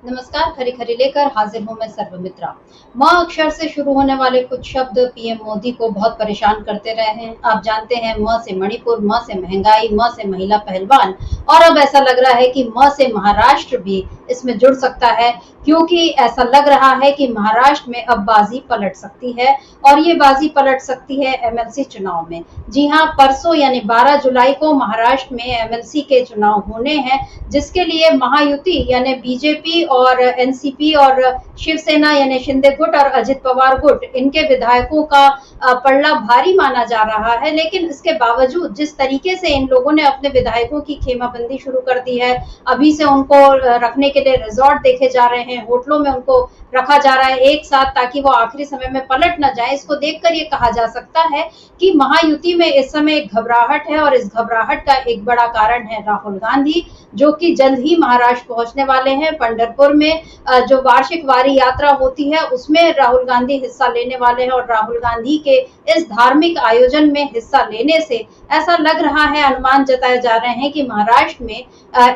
नमस्कार, खरी खरी लेकर हाजिर हूं मैं सर्वमित्रा। मां अक्षर से शुरू होने वाले कुछ शब्द पीएम मोदी को बहुत परेशान करते रहे हैं। आप जानते हैं, म से मणिपुर, म से महंगाई, म से महिला पहलवान, और अब ऐसा लग रहा है कि म से महाराष्ट्र भी इसमें जुड़ सकता है, क्योंकि ऐसा लग रहा है कि महाराष्ट्र में अब बाजी पलट सकती है और ये बाजी पलट सकती है एमएलसी चुनाव में। जी हां, परसों यानी 12 जुलाई को महाराष्ट्र में एमएलसी के चुनाव होने हैं, जिसके लिए महायुति यानी बीजेपी और एनसीपी और शिवसेना यानी शिंदे गुट और अजित पवार गुट, इनके विधायकों का पलड़ा भारी माना जा रहा है। लेकिन इसके बावजूद जिस तरीके से इन लोगों ने अपने विधायकों की खेमाबंदी शुरू कर दी है, अभी से उनको रखने के लिए रिजॉर्ट देखे जा रहे हैं, होटलों में उनको रखा जा रहा है एक साथ, ताकि वो आखिरी समय में पलट न जाए। इसको देखकर ये कहा जा सकता है कि महायुति में इस समय एक घबराहट है, और इस घबराहट का एक बड़ा कारण है राहुल गांधी, जो कि जल्द ही महाराष्ट्र पहुंचने वाले हैं। पंढरपुर में जो वार्षिक वारी यात्रा होती है, उसमें राहुल गांधी हिस्सा लेने वाले हैं, और राहुल गांधी के इस धार्मिक आयोजन में हिस्सा लेने से ऐसा लग रहा है, अनुमान जताए जा रहे हैं कि महाराष्ट्र में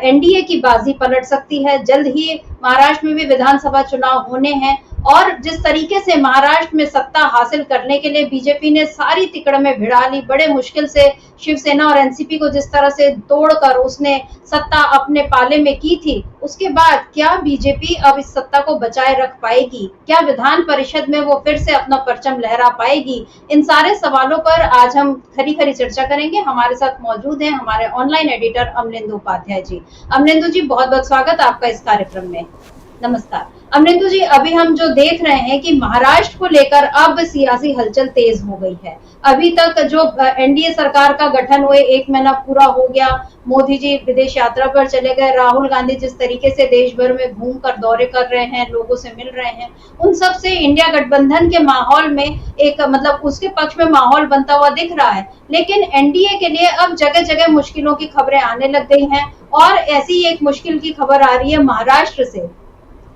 एनडीए की बाजी पलट सकती है। जल्द ही महाराष्ट्र में भी विधानसभा चुनाव होने हैं, और जिस तरीके से महाराष्ट्र में सत्ता हासिल करने के लिए बीजेपी ने सारी तिकड़ में भिड़ा ली, बड़े मुश्किल से शिवसेना और एनसीपी को जिस तरह से तोड़कर उसने सत्ता अपने पाले में की थी, उसके बाद क्या बीजेपी अब इस सत्ता को बचाए रख पाएगी? क्या विधान परिषद में वो फिर से अपना परचम लहरा पाएगी? इन सारे सवालों पर आज हम खरी खरी चर्चा करेंगे। हमारे साथ मौजूद हैं हमारे ऑनलाइन एडिटर अमलेंदु उपाध्याय जी। अमलेंदु जी, बहुत बहुत स्वागत आपका इस कार्यक्रम में। नमस्कार अमरेंदु जी, अभी हम जो देख रहे हैं कि महाराष्ट्र को लेकर अब सियासी हलचल तेज हो गई है। अभी तक जो एनडीए सरकार का गठन हुए 1 महीना पूरा हो गया, मोदी जी विदेश यात्रा पर चले गए, राहुल गांधी जिस तरीके से देश भर में घूमकर दौरे कर रहे हैं, लोगों से मिल रहे हैं, उन सब से इंडिया गठबंधन के माहौल में एक उसके पक्ष में माहौल बनता हुआ दिख रहा है। लेकिन एनडीए के लिए अब जगह जगह मुश्किलों की खबरें आने लग गई हैं, और ऐसी एक मुश्किल की खबर आ रही है महाराष्ट्र से,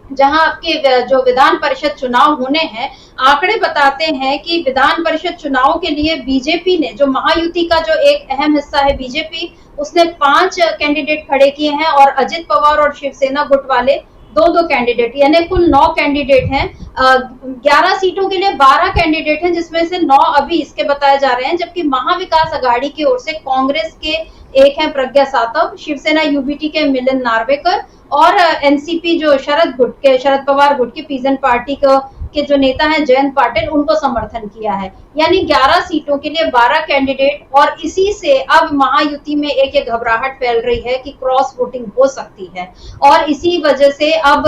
जहां आपके जो विधान परिषद चुनाव होने हैं, आंकड़े बताते हैं कि विधान परिषद चुनाव के लिए बीजेपी ने, जो महायुति का जो एक अहम हिस्सा है बीजेपी, उसने 5 कैंडिडेट खड़े किए हैं, और अजित पवार और शिवसेना गुट वाले 2-2 कैंडिडेट, यानी कुल 9 कैंडिडेट हैं। 11 सीटों के लिए 12 कैंडिडेट हैं, जिसमें से 9 अभी इसके बताए जा रहे हैं, जबकि महाविकास अघाड़ी की ओर से कांग्रेस के एक हैं प्रज्ञा सातव, शिवसेना यूबीटी के मिलिंद नार्वेकर, और एनसीपी जो शरद पवार गुट की पीजन पार्टी के जो नेता हैं जयंत पाटिल, उनको समर्थन किया है। यानी 11 सीटों के लिए 12 कैंडिडेट, और इसी से अब महायुति में एक घबराहट फैल रही है कि क्रॉस वोटिंग हो सकती है, और इसी वजह से अब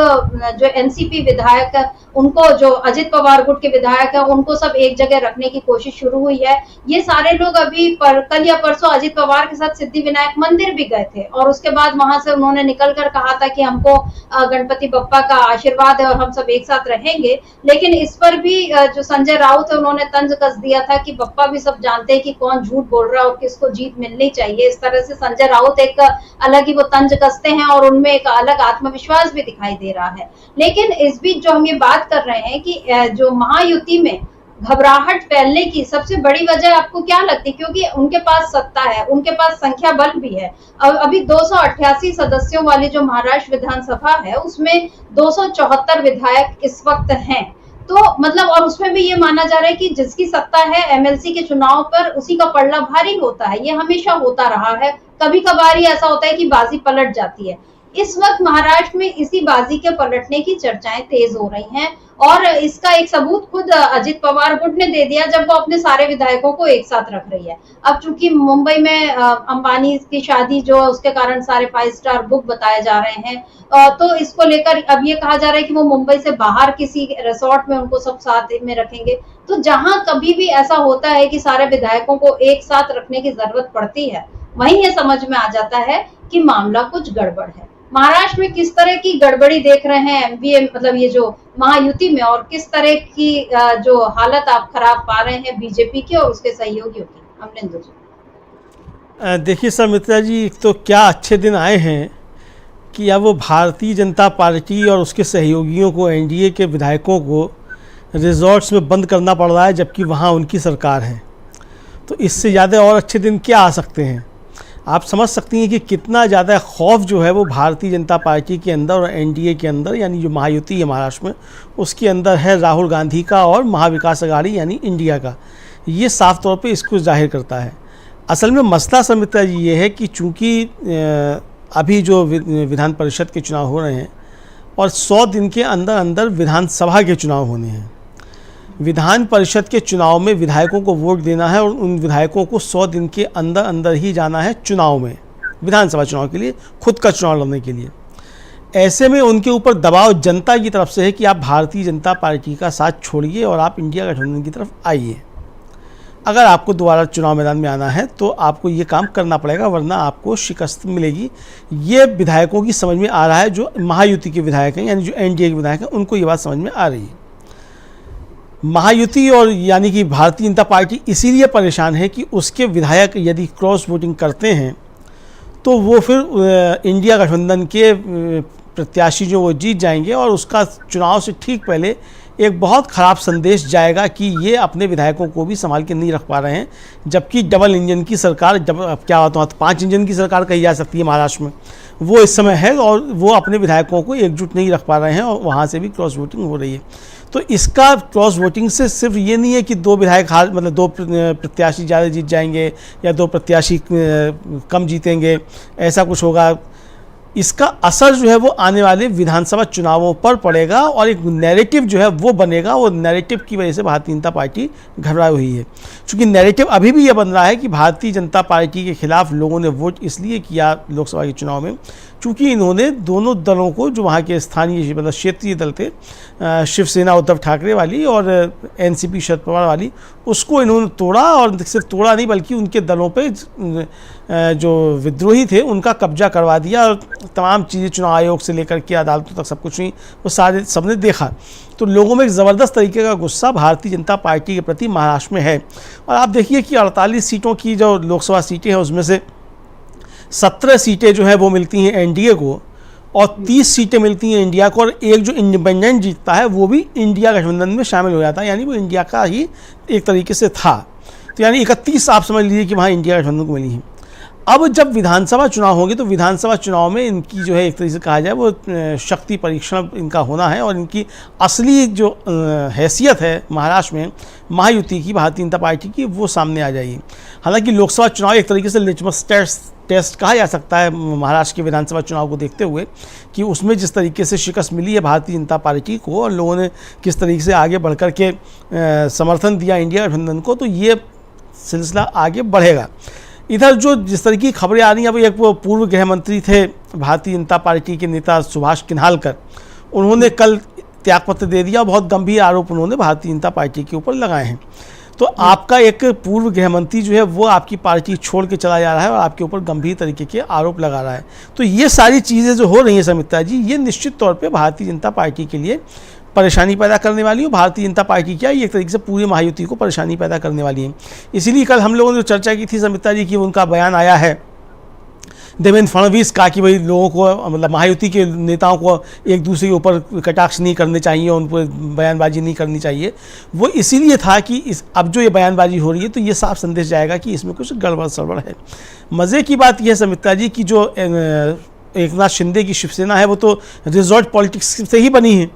जो एनसीपी विधायक, उनको जो अजित पवार गुट के विधायक है, उनको सब एक जगह रखने की कोशिश शुरू हुई है। ये सारे लोग अभी कल या परसों अजित पवार के साथ सिद्धि विनायक मंदिर भी गए थे, और उसके बाद वहां से उन्होंने निकलकर कहा था कि हमको गणपति बप्पा का आशीर्वाद है और हम सब एक साथ रहेंगे। लेकिन इस पर भी जो संजय राउत है, उन्होंने तंज कस दिया था कि बप्पा भी सब जानते हैं कि कौन झूठ बोल रहा है और किसको जीत मिलनी चाहिए। इस तरह से संजय राउत एक अलग ही वो तंज कसते हैं, और उनमें एक अलग आत्मविश्वास भी दिखाई दे रहा है। लेकिन इस बीच जो हम ये बात कर रहे हैं कि जो महायुति में घबराहट फैलने की सबसे बड़ी वजह आपको क्या लगती है? क्योंकि उनके पास सत्ता है, उनके पास संख्या बल भी है। अभी 288 सदस्यों वाली जो महाराष्ट्र विधानसभा है, उसमें 274 विधायक इस वक्त हैं। तो और उसमें भी ये माना जा रहा है कि जिसकी सत्ता है एमएलसी के चुनाव पर, उसी का पलड़ा भारी होता है। ये हमेशा होता रहा है, कभी कभार ही ऐसा होता है कि बाजी पलट जाती है। इस वक्त महाराष्ट्र में इसी बाजी के पलटने की चर्चाएं तेज हो रही हैं, और इसका एक सबूत खुद अजित पवार गुट ने दे दिया, जब वो अपने सारे विधायकों को एक साथ रख रही है। अब चूंकि मुंबई में अंबानी की शादी जो है, उसके कारण सारे 5 स्टार बुक बताए जा रहे हैं, तो इसको लेकर अब ये कहा जा रहा है कि वो मुंबई से बाहर किसी रिसोर्ट में उनको सब साथ में रखेंगे। तो जहां कभी भी ऐसा होता है कि सारे विधायकों को एक साथ रखने की जरूरत पड़ती है, वहीं ये समझ में आ जाता है कि मामला कुछ गड़बड़ है। महाराष्ट्र में किस तरह की गड़बड़ी देख रहे हैं एमवीए, ये जो महायुति में, और किस तरह की जो हालत आप खराब पा रहे हैं बीजेपी की और उसके सहयोगियों की? अमरेंद्र जी, देखिए सर्वमित्रा जी, एक तो क्या अच्छे दिन आए हैं कि अब वो भारतीय जनता पार्टी और उसके सहयोगियों को, एनडीए के विधायकों को रिजॉर्ट्स में बंद करना पड़ रहा है, जबकि वहाँ उनकी सरकार है। तो इससे ज़्यादा और अच्छे दिन क्या आ सकते हैं? आप समझ सकती हैं कि कितना ज़्यादा खौफ जो है वो भारतीय जनता पार्टी के अंदर और एनडीए के अंदर, यानी जो महायुति है महाराष्ट्र में, उसके अंदर है राहुल गांधी का और महाविकास अघाड़ी यानी इंडिया का। ये साफ तौर पे इसको जाहिर करता है। असल में मसला समिता जी ये है कि चूँकि अभी जो विधान परिषद के चुनाव हो रहे हैं और 100 दिन के अंदर अंदर विधानसभा के चुनाव होने हैं। विधान परिषद के चुनाव में विधायकों को वोट देना है और उन विधायकों को 100 दिन के अंदर अंदर ही जाना है चुनाव में, विधानसभा चुनाव के लिए, खुद का चुनाव लड़ने के लिए। ऐसे में उनके ऊपर दबाव जनता की तरफ से है कि आप भारतीय जनता पार्टी का साथ छोड़िए और आप इंडिया गठबंधन की तरफ आइए। अगर आपको दोबारा चुनाव मैदान में आना है तो आपको ये काम करना पड़ेगा, वरना आपको शिकस्त मिलेगी। ये विधायकों की समझ में आ रहा है, जो महायुति के विधायक हैं यानी जो एनडीए के विधायक हैं, उनको ये बात समझ में आ रही है। महायुति और यानी कि भारतीय जनता पार्टी इसीलिए परेशान है कि उसके विधायक यदि क्रॉस वोटिंग करते हैं तो वो फिर इंडिया गठबंधन के प्रत्याशी जो वो जीत जाएंगे और उसका चुनाव से ठीक पहले एक बहुत ख़राब संदेश जाएगा कि ये अपने विधायकों को भी संभाल के नहीं रख पा रहे हैं। जबकि डबल इंजन की सरकार, अब क्या होता है, 5 इंजन की सरकार कही जा सकती है महाराष्ट्र में, वो इस समय है और वो अपने विधायकों को एकजुट नहीं रख पा रहे हैं और वहाँ से भी क्रॉस वोटिंग हो रही है। तो इसका क्रॉस वोटिंग से सिर्फ ये नहीं है कि 2 विधायक मतलब 2 प्रत्याशी ज़्यादा जीत जाएंगे या 2 प्रत्याशी कम जीतेंगे, ऐसा कुछ होगा। इसका असर जो है वो आने वाले विधानसभा चुनावों पर पड़ेगा और एक नैरेटिव जो है वो बनेगा। वो नैरेटिव की वजह से भारतीय जनता पार्टी घबराई हुई है, क्योंकि नैरेटिव अभी भी ये बन रहा है कि भारतीय जनता पार्टी के खिलाफ लोगों ने वोट इसलिए किया लोकसभा के चुनाव में क्योंकि इन्होंने दोनों दलों को, जो वहाँ के स्थानीय मतलब क्षेत्रीय दल थे, शिवसेना उद्धव ठाकरे वाली और एनसीपी शरद पवार वाली, उसको इन्होंने तोड़ा। और सिर्फ तोड़ा नहीं बल्कि उनके दलों पे जो विद्रोही थे उनका कब्जा करवा दिया और तमाम चीज़ें चुनाव आयोग से लेकर के अदालतों तक सब कुछ हुई, वो सारे सबने देखा। तो लोगों में एक ज़बरदस्त तरीके का गुस्सा भारतीय जनता पार्टी के प्रति महाराष्ट्र में है। और आप देखिए कि 48 सीटों की जो लोकसभा सीटें हैं उसमें से 17 सीटें जो है वो मिलती हैं एनडीए को और 30 सीटें मिलती हैं इंडिया को, और एक जो इंडिपेंडेंट जीतता है वो भी इंडिया गठबंधन में शामिल हो जाता है, यानी वो इंडिया का ही एक तरीके से था। तो यानी 31 आप समझ लीजिए कि वहाँ इंडिया गठबंधन को मिली है। अब जब विधानसभा चुनाव होंगे तो विधानसभा चुनाव में इनकी जो है एक तरीके से कहा जाए वो शक्ति परीक्षण इनका होना है और इनकी असली जो हैसियत है महाराष्ट्र में महायुति की, भारतीय जनता पार्टी की, वो सामने आ जाएगी। हालांकि लोकसभा चुनाव एक तरीके से लिटमस टेस्ट कहा जा सकता है महाराष्ट्र के विधानसभा चुनाव को देखते हुए कि उसमें जिस तरीके से शिकस्त मिली है भारतीय जनता पार्टी को और लोगों ने किस तरीके से आगे बढ़ कर के समर्थन दिया इंडिया गठबंधन को, तो ये सिलसिला आगे बढ़ेगा। इधर जो जिस तरह की खबरें आ रही हैं, अब एक वो पूर्व गृह मंत्री थे भारतीय जनता पार्टी के नेता सुभाष किन्हालकर, उन्होंने कल त्यागपत्र दे दिया। बहुत गंभीर आरोप उन्होंने भारतीय जनता पार्टी के ऊपर लगाए हैं। तो आपका एक पूर्व गृह मंत्री जो है वो आपकी पार्टी छोड़ के चला जा रहा है और आपके ऊपर गंभीर तरीके के आरोप लगा रहा है। तो ये सारी चीज़ें जो हो रही हैं समिता जी, ये निश्चित तौर पे भारतीय जनता पार्टी के लिए परेशानी पैदा करने वाली है। भारतीय जनता पार्टी क्या ये एक तरीके से पूरी महायुति को परेशानी पैदा करने वाली है। इसीलिए कल हम लोगों ने जो चर्चा की थी समिता जी की, उनका बयान आया है देवेंद्र फडणवीस का कि भाई लोगों को, मतलब महायुति के नेताओं को एक दूसरे के ऊपर कटाक्ष नहीं करने चाहिए, उन पर बयानबाजी नहीं करनी चाहिए। वो इसीलिए था कि अब जो ये बयानबाजी हो रही है तो ये साफ संदेश जाएगा कि इसमें कुछ गड़बड़ सड़बड़ है। मज़े की बात यह समिता जी कि जो एकनाथ शिंदे की शिवसेना है वो तो रिजॉर्ट पॉलिटिक्स से ही बनी है।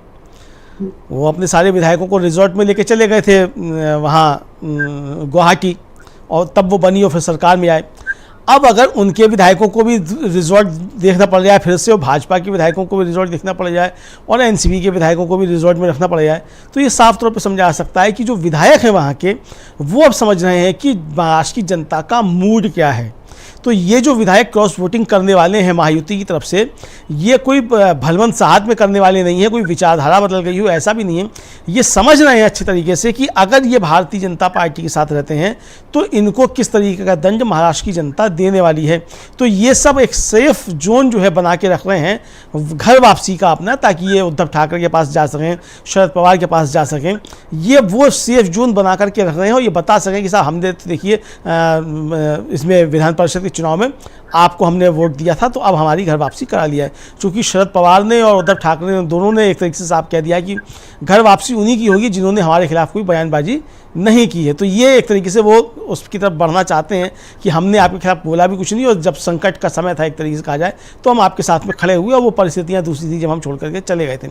वो अपने सारे विधायकों को रिजॉर्ट में लेके चले गए थे वहाँ गुवाहाटी, और तब वो बनी और फिर सरकार में आए। अब अगर उनके विधायकों को भी रिजॉर्ट देखना पड़ जाए फिर से, और भाजपा के विधायकों को भी रिजॉर्ट देखना पड़ जाए और एनसीपी के विधायकों को भी रिजॉर्ट में रखना पड़ जाए, तो ये साफ तौर पर समझा जा सकता है कि जो विधायक हैं वहाँ के, वो अब समझ रहे हैं कि महाराष्ट्र की जनता का मूड क्या है। तो ये जो विधायक क्रॉस वोटिंग करने वाले हैं महायुति की तरफ से, ये कोई भलवंत साहब में करने वाले नहीं है, कोई विचारधारा बदल गई हो ऐसा भी नहीं है। ये समझ रहे हैं अच्छे तरीके से कि अगर ये भारतीय जनता पार्टी के साथ रहते हैं तो इनको किस तरीके का दंड महाराष्ट्र की जनता देने वाली है। तो ये सब एक सेफ जोन जो है बना के रख रहे हैं घर वापसी का अपना, ताकि ये उद्धव ठाकरे के पास जा सकें, शरद पवार के पास जा सकें। ये वो सेफ जोन बना करके रख रहे हैं और ये बता सकें कि साहब हमने देखिए इसमें विधान परिषद चुनाव में आपको हमने वोट दिया था तो अब हमारी घर वापसी करा लिया है। चूँकि शरद पवार ने और उद्धव ठाकरे ने दोनों ने एक तरीके से साफ कह दिया कि घर वापसी उन्हीं की होगी जिन्होंने हमारे खिलाफ कोई बयानबाजी नहीं की है। तो ये एक तरीके से वो उसकी तरफ बढ़ना चाहते हैं कि हमने आपके खिलाफ बोला भी कुछ नहीं, और जब संकट का समय था एक तरीके से कहा जाए तो हम आपके साथ में खड़े हुए, और वो परिस्थितियाँ दूसरी थी जब हम छोड़ करके चले गए थे।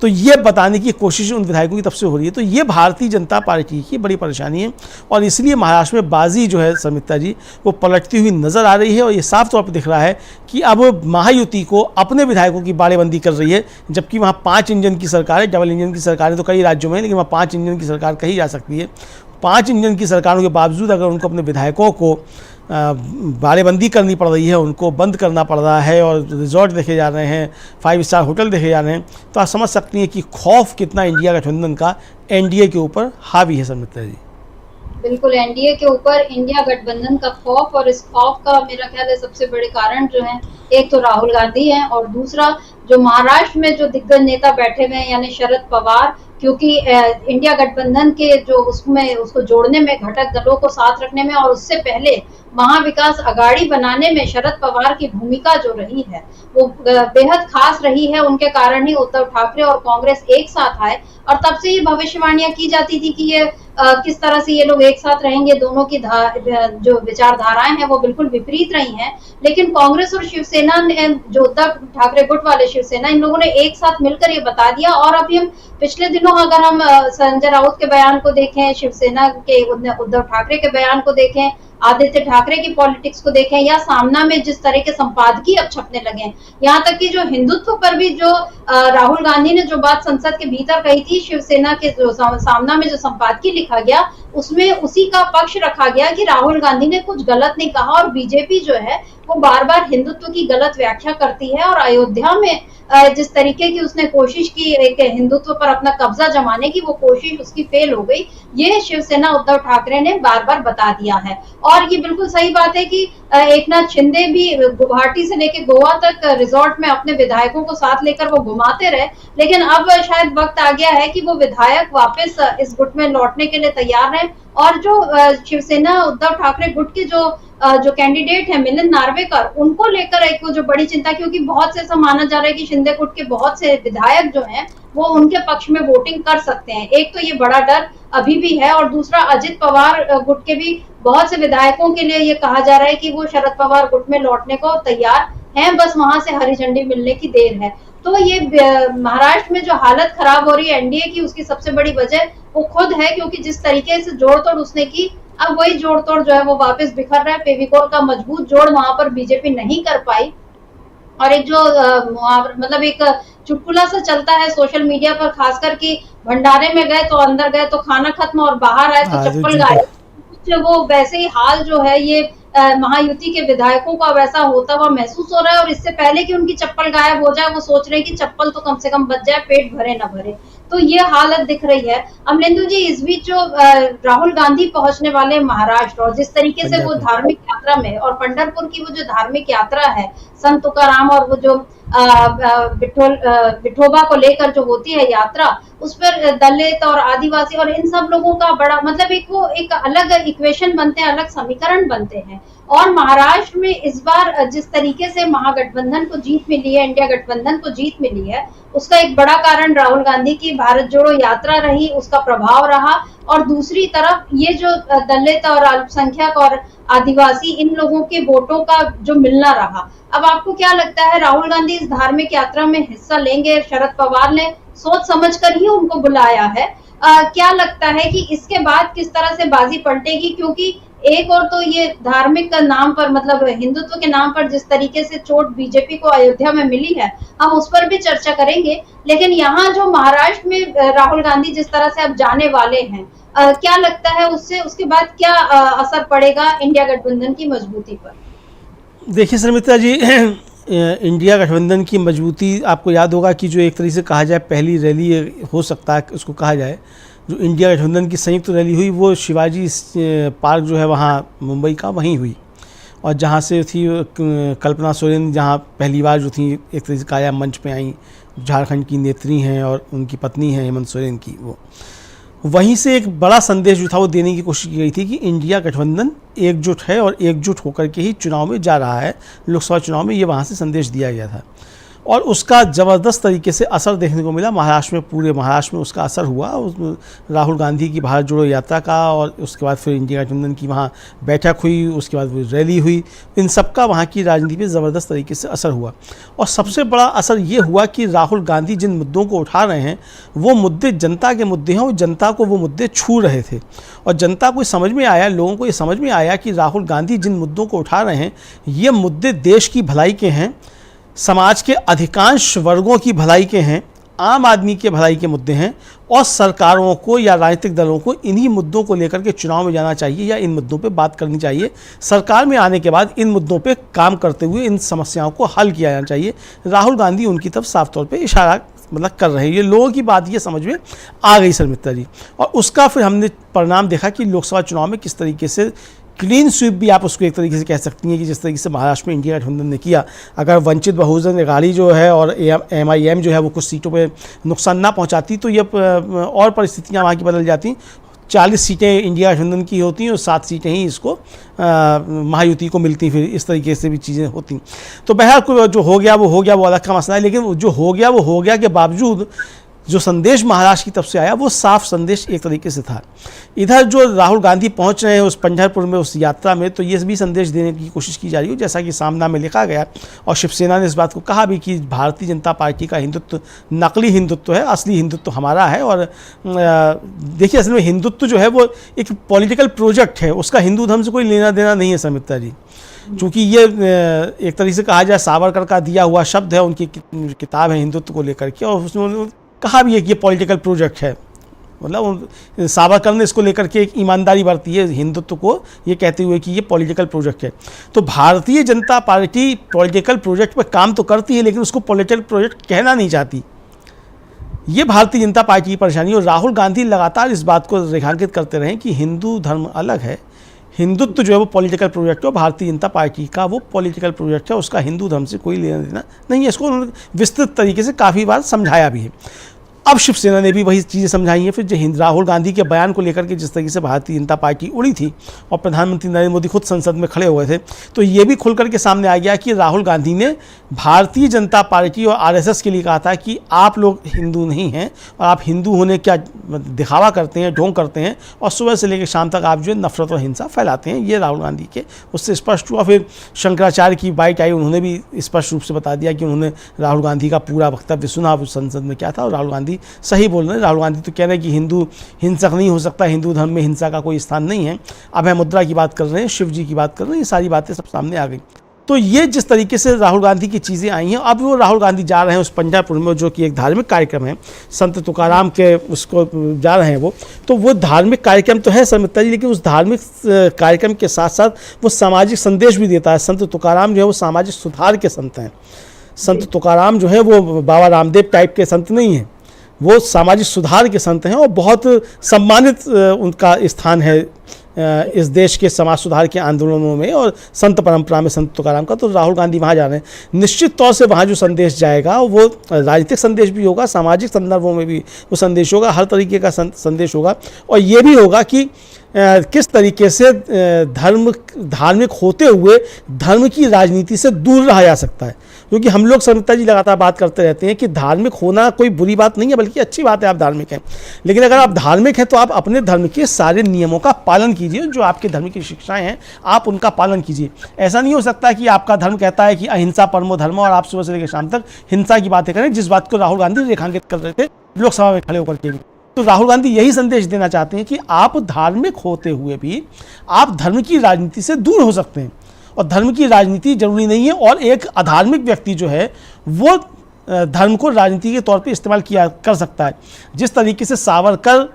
तो ये बताने की कोशिश उन विधायकों की तरफ से हो रही है। तो ये भारतीय जनता पार्टी की बड़ी परेशानी है, और इसलिए महाराष्ट्र में बाजी जो है समिता जी वो पलटती हुई नजर आ रही है। और ये साफ तौर पर दिख रहा है कि अब महायुति को अपने विधायकों की बाड़ेबंदी कर रही है, जबकि वहाँ 5 इंजन की सरकार है। डबल इंजन की सरकारें तो कई राज्यों में है, लेकिन वहाँ 5 इंजन की सरकार कही जा सकती है। 5 इंजन की सरकारों के बावजूद अगर उनको अपने विधायकों को बाड़ेबंदी करनी पड़ रही है, उनको बंद करना पड़ रहा है, और रिजॉर्ट देखे जा रहे हैं, 5 स्टार होटल देखे जा रहे हैं, तो आप समझ सकती हैं कि खौफ कितना इंडिया गठबंधन का एनडीए के ऊपर हावी है समिता जी। बिल्कुल, एनडीए के ऊपर इंडिया गठबंधन का खौफ, और इस खौफ का मेरा ख्याल है सबसे बड़े कारण जो है, एक तो राहुल गांधी हैं, और दूसरा जो महाराष्ट्र में जो दिग्गज नेता बैठे हुए हैं यानी शरद पवार, क्योंकि इंडिया गठबंधन के जो उसमें उसको जोड़ने में, घटक दलों को साथ रखने में, और उससे पहले महाविकास अघाड़ी बनाने में शरद पवार की भूमिका जो रही है वो बेहद खास रही है। उनके कारण ही उद्धव ठाकरे और कांग्रेस एक साथ आए, और तब से ये भविष्यवाणियां की जाती थी कि ये किस तरह से ये लोग एक साथ रहेंगे। दोनों की जो विचारधाराएं हैं वो बिल्कुल विपरीत रही हैं, लेकिन कांग्रेस और शिवसेना ने, जो उद्धव ठाकरे गुट वाले शिवसेना, इन लोगों ने एक साथ मिलकर ये बता दिया। और अभी हम पिछले दिनों अगर हम संजय राउत के बयान को देखें, शिवसेना के उद्धव ठाकरे के बयान को देखें, आदित्य ठाकरे की पॉलिटिक्स को देखें, या सामना में जिस तरह के संपादकीय अब छपने लगे हैं, यहाँ तक कि जो हिंदुत्व पर भी जो राहुल गांधी ने जो बात संसद के भीतर कही थी, शिवसेना के जो सामना में जो संपादकीय लिखा गया उसमें उसी का पक्ष रखा गया कि राहुल गांधी ने कुछ गलत नहीं कहा, और बीजेपी जो है वो बार बार हिंदुत्व की गलत व्याख्या करती है। और अयोध्या में जिस तरीके की उसने कोशिश की एक हिंदुत्व पर अपना कब्जा जमाने की, वो कोशिश उसकी फेल हो गई। ये शिवसेना उद्धव ठाकरे ने बार बार बता दिया है। और ये बिल्कुल सही बात है कि एकनाथ शिंदे भी गुवाहाटी से लेकर गोवा तक रिजॉर्ट में अपने विधायकों को साथ लेकर वो घुमाते रहे, लेकिन अब शायद वक्त आ गया है कि वो विधायक वापस इस गुट में लौटने के लिए तैयार हैं। और जो शिवसेना उद्धव ठाकरे गुट के जो कैंडिडेट है मिलिंद नार्वेकर, उनको लेकर एक जो बड़ी चिंता, क्योंकि बहुत से ऐसा माना जा रहा है कि शिंदे गुट के बहुत से विधायक जो हैं वो उनके पक्ष में वोटिंग कर सकते हैं। एक तो ये बड़ा डर अभी भी है, और दूसरा अजित पवार गुट के भी बहुत से विधायकों के लिए ये कहा जा रहा है कि वो शरद पवार गुट में लौटने को तैयार हैं, बस वहां से हरी झंडी मिलने की देर है। तो ये महाराष्ट्र में जो हालत खराब हो रही है एनडीए की, उसकी सबसे बड़ी वजह वो खुद है, क्योंकि जिस तरीके से जोड़ तोड़ उसने की, अब वही जोड़ तोड़ जो है वो वापस बिखर रहा है। फेविकोल का मजबूत जोड़ वहां पर बीजेपी नहीं कर पाई। और एक जो मतलब एक चुटकुला सा चलता है सोशल मीडिया पर, खासकर कि भंडारे में गए तो अंदर गए तो खाना खत्म, और बाहर आए तो चप्पल गायब। वो वैसे ही हाल जो है ये महायुति के विधायकों का वैसा होता हुआ महसूस हो रहा है। और इससे पहले कि उनकी चप्पल गायब हो जाए, वो सोच रहे हैं कि चप्पल तो कम से कम बच जाए, पेट भरे ना भरे। तो ये हालत दिख रही है। अमलेंदु जी, इस बीच जो राहुल गांधी पहुंचने वाले महाराष्ट्र, और जिस तरीके से वो धार्मिक यात्रा में, और पंढरपुर की वो जो धार्मिक यात्रा है संत तुकाराम, और वो जो विठोबा को लेकर जो होती है यात्रा, उस पर दलित और आदिवासी और इन सब लोगों का बड़ा मतलब एक अलग इक्वेशन बनते हैं, अलग समीकरण बनते हैं। और महाराष्ट्र में इस बार जिस तरीके से महागठबंधन को जीत मिली है, इंडिया गठबंधन को जीत मिली है, उसका एक बड़ा कारण राहुल गांधी की भारत जोड़ो यात्रा रही, उसका प्रभाव रहा। और दूसरी तरफ ये जो दलित और अल्पसंख्यक और आदिवासी, इन लोगों के वोटों का जो मिलना रहा। अब आपको क्या लगता है, राहुल गांधी इस धार्मिक यात्रा में हिस्सा लेंगे? शरद पवार ने सोच समझकर ही उनको बुलाया है। क्या लगता है कि इसके बाद किस तरह से बाजी पलटेगी? क्योंकि एक और तो ये धार्मिक का नाम पर, मतलब हिंदुत्व के नाम पर जिस तरीके से चोट बीजेपी को अयोध्या में मिली है, हम उस पर भी चर्चा करेंगे। लेकिन यहाँ जो महाराष्ट्र में राहुल गांधी जिस तरह से अब जाने वाले हैं, क्या लगता है उससे उसके बाद क्या असर पड़ेगा इंडिया गठबंधन की मजबूती पर? देखिए शर्मिता जी, इंडिया गठबंधन की मजबूती, आपको याद होगा कि जो एक तरीके से कहा जाए पहली रैली हो सकता है उसको कहा जाए, जो इंडिया गठबंधन की संयुक्त रैली हुई, वो शिवाजी पार्क जो है वहाँ मुंबई का, वहीं हुई। और जहाँ से थी कल्पना सोरेन, जहाँ पहली बार जो थी एक तरीके से काया मंच पे आई, झारखंड की नेत्री हैं और उनकी पत्नी हैं हेमंत सोरेन की वो। वहीं से एक बड़ा संदेश जो था वो देने की कोशिश की गई थी कि इंडिया गठबंधन एकजुट है और एकजुट होकर के ही चुनाव में जा रहा है, लोकसभा चुनाव में, ये वहाँ से संदेश दिया गया था। और उसका ज़बरदस्त तरीके से असर देखने को मिला महाराष्ट्र में, पूरे महाराष्ट्र में उसका असर हुआ। राहुल गांधी की भारत जोड़ो यात्रा का, और उसके बाद फिर इंडिया गठबंधन की वहाँ बैठक हुई, उसके बाद रैली हुई, इन सब का वहाँ की राजनीति पे ज़बरदस्त तरीके से असर हुआ। और सबसे बड़ा असर ये हुआ कि राहुल गांधी जिन मुद्दों को उठा रहे हैं वो मुद्दे जनता के मुद्दे हैं, और जनता को वो मुद्दे छू रहे थे। और जनता को समझ में आया, लोगों को ये समझ में आया कि राहुल गांधी जिन मुद्दों को उठा रहे हैं ये मुद्दे देश की भलाई के हैं, समाज के अधिकांश वर्गों की भलाई के हैं, आम आदमी के भलाई के मुद्दे हैं, और सरकारों को या राजनीतिक दलों को इन्हीं मुद्दों को लेकर के चुनाव में जाना चाहिए या इन मुद्दों पे बात करनी चाहिए। सरकार में आने के बाद इन मुद्दों पे काम करते हुए इन समस्याओं को हल किया जाना चाहिए। राहुल गांधी उनकी तरफ साफ तौर पे इशारा कर रहे हैं। ये लोगों की बात ये समझ में आ गई शर्मिष्ठा जी। और उसका फिर हमने परिणाम देखा कि लोकसभा चुनाव में किस तरीके से क्लीन स्वीप भी आप उसको एक तरीके से कह सकती हैं कि जिस तरीके से महाराष्ट्र में इंडिया गठबंधन ने किया। अगर वंचित बहुजन अघाड़ी जो है और MIM जो है वो कुछ सीटों पे नुकसान ना पहुंचाती तो ये और परिस्थितियां वहाँ की बदल जाती। 40 सीटें इंडिया गठबंधन की होती हैं और 7 सीटें ही इसको महायुति को मिलती, फिर इस तरीके से भी चीज़ें होती। तो बहरहाल जो हो गया वो अलग का मसला है, लेकिन जो हो गया के बावजूद जो संदेश महाराष्ट्र की तरफ से आया वो साफ संदेश एक तरीके से था। इधर जो राहुल गांधी पहुंच रहे हैं उस पंढरपुर में, उस यात्रा में, तो ये भी संदेश देने की कोशिश की जा रही है, जैसा कि सामना में लिखा गया। और शिवसेना ने इस बात को कहा भी कि भारतीय जनता पार्टी का हिंदुत्व नकली हिंदुत्व है, असली हिंदुत्व हमारा है। और देखिए, असल में हिंदुत्व जो है वो एक पॉलिटिकल प्रोजेक्ट है, उसका हिंदू धर्म से कोई लेना देना नहीं है शर्मिष्ठा जी। चूँकि ये एक तरीके से कहा जाए सावरकर का दिया हुआ शब्द है, उनकी किताब है हिंदुत्व को लेकर के, और उसमें कहा भी है कि ये पॉलिटिकल प्रोजेक्ट है। मतलब सावरकर ने इसको लेकर के एक ईमानदारी बरती है हिंदुत्व को ये कहते हुए कि ये पॉलिटिकल प्रोजेक्ट है। तो Bharatiya Janata party political project पर काम तो करती है, लेकिन उसको पॉलिटिकल प्रोजेक्ट कहना नहीं चाहती। ये भारतीय जनता पार्टी की परेशानी। और राहुल गांधी लगातार इस बात को रेखांकित करते रहे कि हिंदू धर्म अलग है, हिंदुत्व जो है वो पॉलिटिकल प्रोजेक्ट है, भारतीय जनता पार्टी का वो पॉलिटिकल प्रोजेक्ट है, उसका हिंदू धर्म से कोई लेना देना नहीं है। इसको उन्होंने विस्तृत तरीके से काफ़ी बार समझाया भी है। अब शिवसेना ने भी वही चीज़ें समझाई हैं। फिर जो राहुल गांधी के बयान को लेकर के जिस तरीके से भारतीय जनता पार्टी उड़ी थी और प्रधानमंत्री नरेंद्र मोदी खुद संसद में खड़े हुए थे, तो ये भी खुल करके सामने आ गया कि राहुल गांधी ने भारतीय जनता पार्टी और RSS के लिए कहा था कि आप लोग हिंदू नहीं हैं और आप हिंदू होने क्या दिखावा करते हैं, ढोंग करते हैं, और सुबह से लेकर शाम तक आप जो है नफरत और हिंसा फैलाते हैं। ये राहुल गांधी के उससे स्पष्ट हुआ। फिर शंकराचार्य की बाइट आई, उन्होंने भी स्पष्ट रूप से बता दिया कि उन्होंने राहुल गांधी का पूरा वक्तव्य सुना संसद में क्या था, और राहुल गांधी सही बोल रहे हैं। राहुल गांधी तो कह रहे हैं कि हिंदू हिंसक नहीं हो सकता, हिंदू धर्म में हिंसा का कोई स्थान नहीं है। अभय मुद्रा की बात कर रहे हैं, शिव जी की बात कर रहे हैं, ये सारी बातें सब सामने आ गई। तो ये जिस तरीके से राहुल गांधी की चीज़ें आई हैं, अब वो राहुल गांधी जा रहे हैं उस पंढरपुर में, जो कि एक धार्मिक कार्यक्रम है, संत तुकाराम के उसको जा रहे हैं वो धार्मिक कार्यक्रम तो है शर्मिष्ठा जी, लेकिन उस धार्मिक कार्यक्रम के साथ साथ वो सामाजिक संदेश भी देता है। संत तुकाराम जो है वो सामाजिक सुधार के संत हैं। संत तुकाराम जो है वो बाबा रामदेव टाइप के संत नहीं हैं, वो सामाजिक सुधार के संत हैं, और बहुत सम्मानित उनका स्थान है इस देश के समाज सुधार के आंदोलनों में और संत परंपरा में संत तुकाराम का। तो राहुल गांधी वहाँ जा रहे हैं, निश्चित तौर से वहाँ जो संदेश जाएगा वो राजनीतिक संदेश भी होगा, सामाजिक संदर्भों में भी वो संदेश होगा, हर तरीके का संदेश होगा। और ये भी होगा कि किस तरीके से धार्मिक होते हुए धर्म की राजनीति से दूर रहा जा सकता है। क्योंकि हम लोग शर्मिष्ठा जी लगातार बात करते रहते हैं कि धार्मिक होना कोई बुरी बात नहीं है, बल्कि अच्छी बात है आप धार्मिक हैं। लेकिन अगर आप धार्मिक हैं तो आप अपने धर्म के सारे नियमों का पालन कीजिए, जो आपके धर्म की शिक्षाएं हैं आप उनका पालन कीजिए। ऐसा नहीं हो सकता कि आपका धर्म कहता है कि अहिंसा परमो धर्म, और आप सुबह से लेकर शाम तक हिंसा की बातें करें, जिस बात को राहुल गांधी रेखांकित कर रहे थे लोकसभा में खड़े होकर के। तो राहुल गांधी यही संदेश देना चाहते हैं कि आप धार्मिक होते हुए भी आप धर्म की राजनीति से दूर हो सकते हैं, और धर्म की राजनीति जरूरी नहीं है। और एक अधार्मिक व्यक्ति जो है वो धर्म को राजनीति के तौर पे इस्तेमाल कर सकता है। जिस तरीके से सावरकर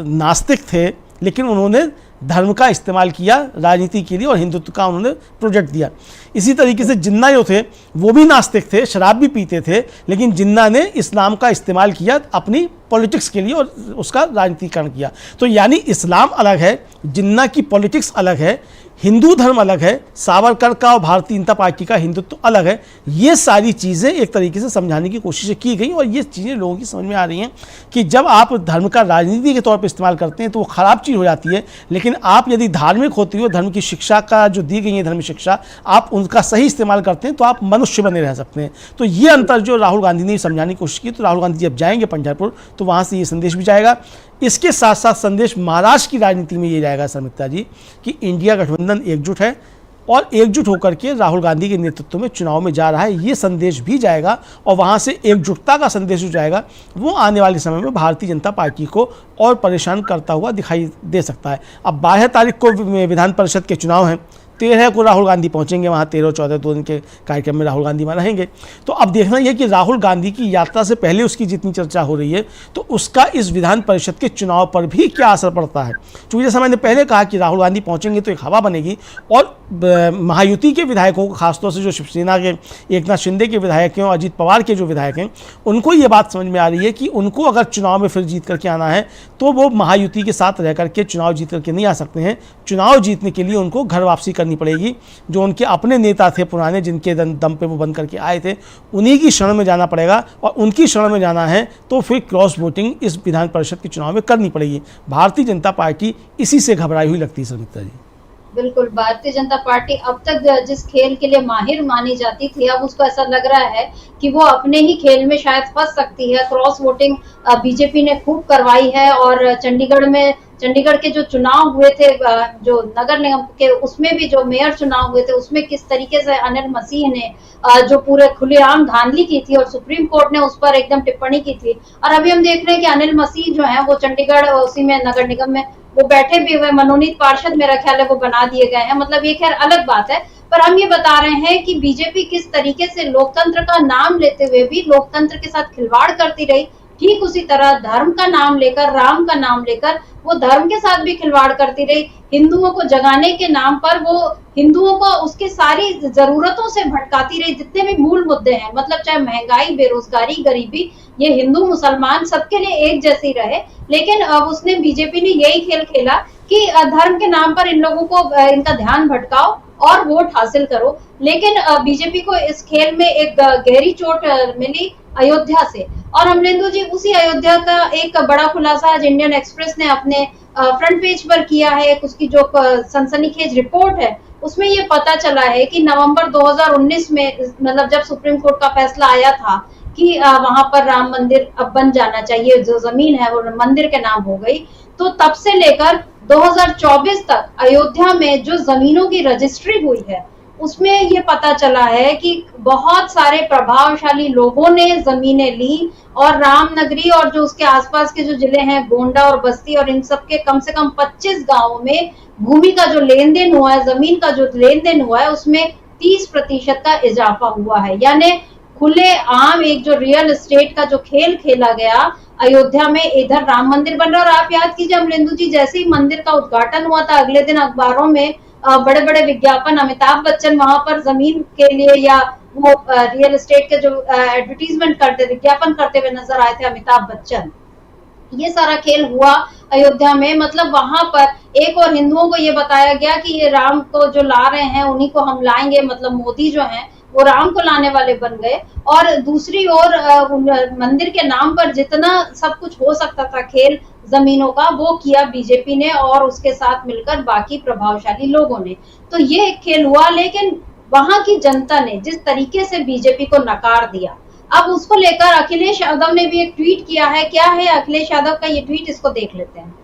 नास्तिक थे, लेकिन उन्होंने धर्म का इस्तेमाल किया राजनीति के लिए और हिंदुत्व का उन्होंने प्रोजेक्ट दिया। इसी तरीके से जिन्ना जो थे वो भी नास्तिक थे, शराब भी पीते थे, लेकिन जिन्ना ने इस्लाम का इस्तेमाल किया अपनी पॉलिटिक्स के लिए और उसका राजनीतिकरण किया। तो यानी इस्लाम अलग है, जिन्ना की पॉलिटिक्स अलग है, हिंदू धर्म अलग है, सावरकर का और भारतीय जनता पार्टी का हिंदुत्व अलग है। ये सारी चीज़ें एक तरीके से समझाने की कोशिश की गई और ये चीज़ें लोगों की समझ में आ रही हैं कि जब आप धर्म का राजनीति के तौर पर इस्तेमाल करते हैं तो वो ख़राब चीज़ हो जाती है, लेकिन आप यदि धार्मिक होते हो, धर्म की शिक्षा का जो दी गई है धर्म शिक्षा, आप उनका सही इस्तेमाल करते हैं तो आप मनुष्य बने रह सकते हैं। तो ये अंतर जो राहुल गांधी ने समझाने की कोशिश की, तो राहुल गांधी जब जाएंगे पंढरपुर तो वहाँ से ये संदेश भी जाएगा। इसके साथ साथ संदेश महाराष्ट्र की राजनीति में ये जाएगा शर्मिष्ठा जी कि इंडिया गठबंधन एकजुट है और एकजुट होकर के राहुल गांधी के नेतृत्व में चुनाव में जा रहा है, ये संदेश भी जाएगा। और वहाँ से एकजुटता का संदेश जो जाएगा वो आने वाले समय में भारतीय जनता पार्टी को और परेशान करता हुआ दिखाई दे सकता है। अब 12 तारीख को विधान परिषद के चुनाव हैं, 13 को राहुल गांधी पहुंचेंगे वहाँ, 13 और 14 2 दिन के कार्यक्रम में राहुल गांधी वहाँ रहेंगे। तो अब देखना यह कि राहुल गांधी की यात्रा से पहले उसकी जितनी चर्चा हो रही है तो उसका इस विधान परिषद के चुनाव पर भी क्या असर पड़ता है। क्योंकि जैसा मैंने पहले कहा कि राहुल गांधी पहुंचेंगे तो एक हवा बनेगी और महायुति के विधायकों को, खासतौर से जो शिवसेना के एकनाथ शिंदे के विधायक हैं और अजीत पवार के जो विधायक हैं, उनको ये बात समझ में आ रही है कि उनको अगर चुनाव में फिर जीत करके आना है तो वो महायुति के साथ रह करके चुनाव जीत करके नहीं आ सकते हैं। चुनाव जीतने के लिए उनको घर वापसी करनी पड़ेगी। जो उनके अपने नेता थे पुराने, जिनके दम पे वो बन करके आए थे, उन्हीं की शरण में जाना पड़ेगा और उनकी शरण में जाना है तो फिर क्रॉस वोटिंग इस विधान परिषद के चुनाव में करनी पड़ेगी। भारतीय जनता पार्टी इसी से घबराई हुई लगती है शर्मिष्ठा जी। बिल्कुल, भारतीय जनता पार्टी अब तक जिस खेल के लिए माहिर मानी जाती थी, अब उसको ऐसा लग रहा है कि वो अपने ही खेल में शायद फंस सकती है। क्रॉस वोटिंग बीजेपी ने खूब करवाई है और चंडीगढ़ के जो चुनाव हुए थे, जो नगर निगम के, उसमें भी जो मेयर चुनाव हुए थे, उसमें किस तरीके से अनिल मसीह ने जो पूरे खुलेआम धांधली की थी और सुप्रीम कोर्ट ने उस पर एकदम टिप्पणी की थी। और अभी हम देख रहे हैं कि अनिल मसीह जो है वो चंडीगढ़ उसी में नगर निगम में वो बैठे भी हुए, मनोनीत पार्षद मेरा ख्याल है वो बना दिए गए हैं। मतलब ये खैर अलग बात है, पर हम ये बता रहे हैं कि बीजेपी किस तरीके से लोकतंत्र का नाम लेते हुए भी लोकतंत्र के साथ खिलवाड़ करती रही। ठीक उसी तरह धर्म का नाम लेकर, राम का नाम लेकर वो धर्म के साथ भी खिलवाड़ करती रही। हिंदुओं को जगाने के नाम पर वो हिंदुओं को उसके सारी जरूरतों से भटकाती रही, जितने भी मूल मुद्दे हैं, मतलब चाहे महंगाई, बेरोजगारी, गरीबी, ये हिंदू मुसलमान सबके लिए एक जैसी रहे। लेकिन अब उसने, बीजेपी ने यही खेल खेला कि धर्म के नाम पर इन लोगों को, इनका ध्यान भटकाओ और वोट हासिल करो। लेकिन बीजेपी को इस खेल में एक गहरी चोट मिली अयोध्या से। और अमलेंदु जी, उसी अयोध्या का एक बड़ा खुलासा आज इंडियन एक्सप्रेस ने अपने फ्रंट पेज पर किया है। उसकी जो सनसनीखेज रिपोर्ट है उसमें ये पता चला है कि नवंबर 2019 में, मतलब जब सुप्रीम कोर्ट का फैसला आया था कि वहां पर राम मंदिर अब बन जाना चाहिए, जो जमीन है वो मंदिर के नाम हो गई, तो तब से लेकर 2024 तक अयोध्या में जो जमीनों की रजिस्ट्री हुई है उसमें ये पता चला है कि बहुत सारे प्रभावशाली लोगों ने जमीनें ली और रामनगरी और जो उसके आसपास के जो जिले हैं, गोंडा और बस्ती, और इन सब के कम से कम 25 गांवों में भूमि का जो लेन देन हुआ है, जमीन का जो लेन देन हुआ है, उसमें 30% का इजाफा हुआ है। यानी खुले आम एक जो रियल एस्टेट का जो खेल खेला गया अयोध्या में, इधर राम मंदिर बन रहा। और आप याद कीजिए अमलेंदु जी, जैसे ही मंदिर का उद्घाटन हुआ था, अगले दिन अखबारों में बड़े बड़े विज्ञापन, अमिताभ बच्चन वहां पर जमीन के लिए या वो रियल एस्टेट के जो एडवर्टीजमेंट करते, विज्ञापन करते हुए नजर आए थे अमिताभ बच्चन। ये सारा खेल हुआ अयोध्या में। मतलब वहां पर एक और हिंदुओं को ये बताया गया कि ये राम को जो ला रहे हैं उन्हीं को हम लाएंगे, मतलब मोदी जो हैं वो राम को लाने वाले बन गए। और दूसरी ओर मंदिर के नाम पर जितना सब कुछ हो सकता था खेल जमीनों का, वो किया बीजेपी ने और उसके साथ मिलकर बाकी प्रभावशाली लोगों ने। तो ये एक खेल हुआ, लेकिन वहां की जनता ने जिस तरीके से बीजेपी को नकार दिया, अब उसको लेकर अखिलेश यादव ने भी एक ट्वीट किया है। क्या है अखिलेश यादव का ये ट्वीट, इसको देख लेते हैं।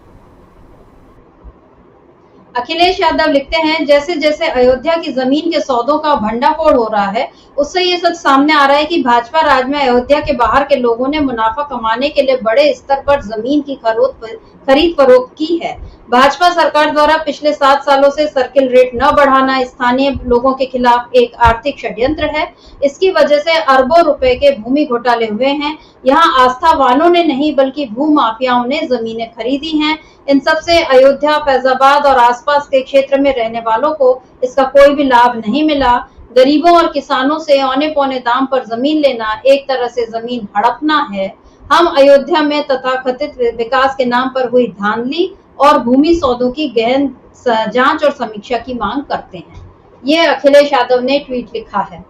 अखिलेश यादव लिखते हैं, जैसे जैसे अयोध्या की जमीन के सौदों का भंडाफोड़ हो रहा है, उससे ये सच सामने आ रहा है कि भाजपा राज में अयोध्या के बाहर के लोगों ने मुनाफा कमाने के लिए बड़े स्तर पर जमीन की खरीद फरोख्त की है। भाजपा सरकार द्वारा पिछले 7 सालों से सर्किल रेट न बढ़ाना स्थानीय लोगों के खिलाफ एक आर्थिक षड्यंत्र है। इसकी वजह से अरबों रुपए के भूमि घोटाले हुए हैं। यहाँ आस्थावानों ने नहीं बल्कि भूमाफियाओं ने जमीनें खरीदी हैं। इन सब से अयोध्या, फैजाबाद और आसपास के क्षेत्र में रहने वालों को इसका कोई भी लाभ नहीं मिला। गरीबों और किसानों से औने पौने दाम पर जमीन लेना एक तरह से जमीन हड़पना है। हम अयोध्या में तथाकथित विकास के नाम पर हुई धांधली और भूमि सौदों की गहन जांच और समीक्षा की मांग करते हैं। ये अखिलेश यादव ने ट्वीट लिखा है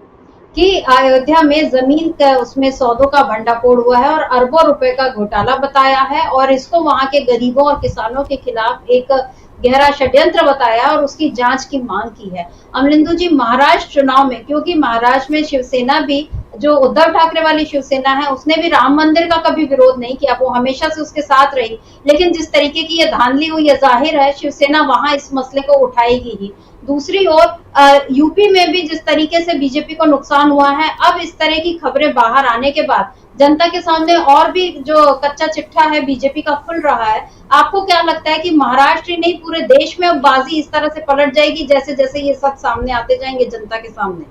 कि अयोध्या में जमीन का उसमें सौदों का भंडाफोड़ हुआ है और अरबों रुपए का घोटाला बताया है और इसको वहां के गरीबों और किसानों के खिलाफ एक गहरा षड्यंत्र बताया और उसकी जांच की मांग की है। अमलिंदु जी, महाराष्ट्र चुनाव में, क्योंकि महाराष्ट्र में शिवसेना भी, जो उद्धव ठाकरे वाली शिवसेना है, उसने भी राम मंदिर का कभी विरोध नहीं किया, वो हमेशा से उसके साथ रही, लेकिन जिस तरीके की ये धांधली हुई है, जाहिर है शिवसेना वहां इस मसले को उठाएगी ही। दूसरी ओर यूपी में भी जिस तरीके से बीजेपी को नुकसान हुआ है, अब इस तरह की खबरें बाहर आने के बाद जनता के सामने और भी जो कच्चा चिट्ठा है बीजेपी का खुल रहा है। आपको क्या लगता है कि महाराष्ट्र ही नहीं पूरे देश में अब बाजी इस तरह से पलट जाएगी जैसे जैसे ये सच सामने आते जाएंगे जनता के सामने?